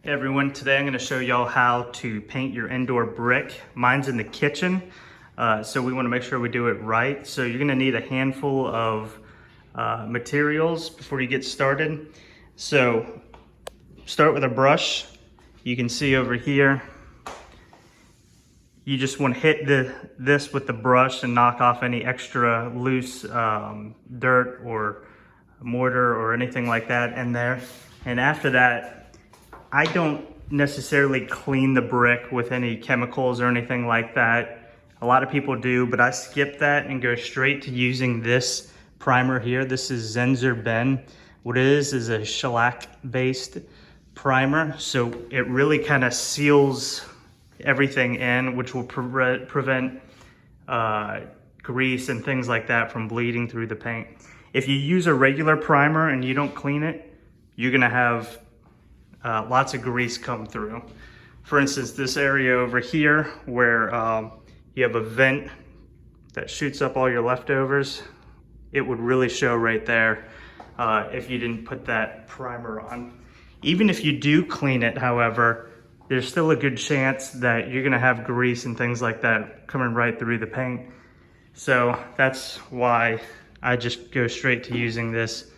Hey everyone, today I'm going to show y'all how to paint your indoor brick. Mine's in the kitchen, so we want to make sure we do it right. So you're going to need a handful of materials before you get started. So start with a brush. You can see over here, you just want to hit this with the brush and knock off any extra loose dirt or mortar or anything like that in there. And after that, I don't necessarily clean the brick with any chemicals or anything like that. A lot of people do, but I skip that and go straight to using this primer here. This is Zinsser Bin. What it is a shellac-based primer, so it really kind of seals everything in, which will prevent grease and things like that from bleeding through the paint. If you use a regular primer and you don't clean it, you're gonna have lots of grease come through. For instance, this area over here where you have a vent that shoots up all your leftovers, it would really show right there if you didn't put that primer on. Even if you do clean it, however, there's still a good chance that you're gonna have grease and things like that coming right through the paint. So that's why I just go straight to using this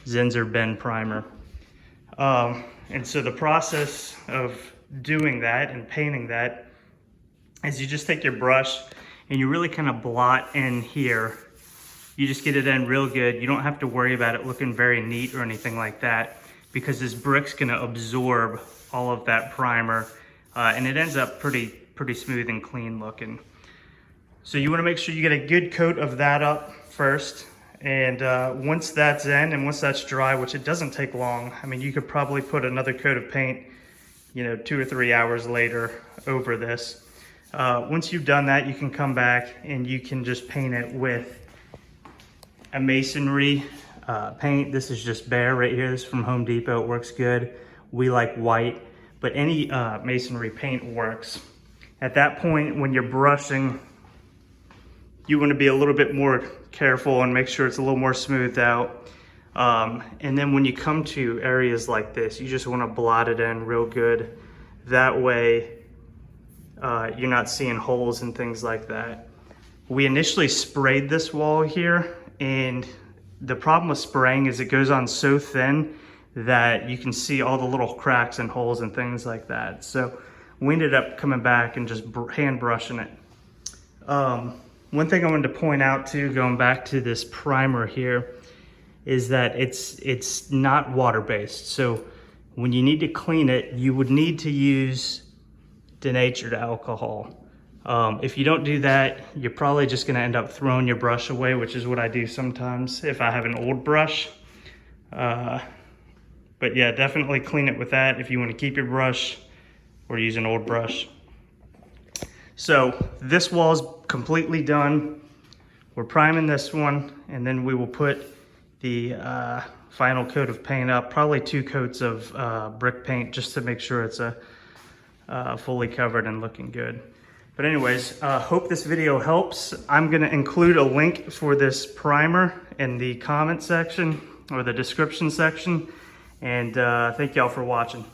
Zinsser Bin primer. And so the process of doing that and painting that is you just take your brush and you really kind of blot in here. You just get it in real good. You don't have to worry about it looking very neat or anything like that, because this brick's gonna absorb all of that primer and it ends up pretty smooth and clean looking. So you wanna make sure you get a good coat of that up first. And once that's in and once that's dry, which it doesn't take long, I mean, you could probably put another coat of paint, 2 or 3 hours later over this. Once you've done that, you can come back and you can just paint it with a Masonry paint. This is just bare right here. This is from Home Depot. It works good. We like white, but any Masonry paint works. At that point, when you're brushing, you want to be a little bit more careful and make sure it's a little more smoothed out. And then when you come to areas like this, you just want to blot it in real good. That way, you're not seeing holes and things like that. We initially sprayed this wall here, and the problem with spraying is it goes on so thin that you can see all the little cracks and holes and things like that. So we ended up coming back and just hand brushing it. One thing I wanted to point out too, going back to this primer here, is that it's not water-based. So when you need to clean it, you would need to use denatured alcohol. If you don't do that, you're probably just gonna end up throwing your brush away, which is what I do sometimes if I have an old brush. But yeah, definitely clean it with that if you want to keep your brush or use an old brush. So this wall's completely done. We're priming this one, and then we will put the final coat of paint up, probably 2 coats of brick paint, just to make sure it's fully covered and looking good. But anyways, hope this video helps. I'm gonna include a link for this primer in the comment section or the description section. And thank y'all for watching.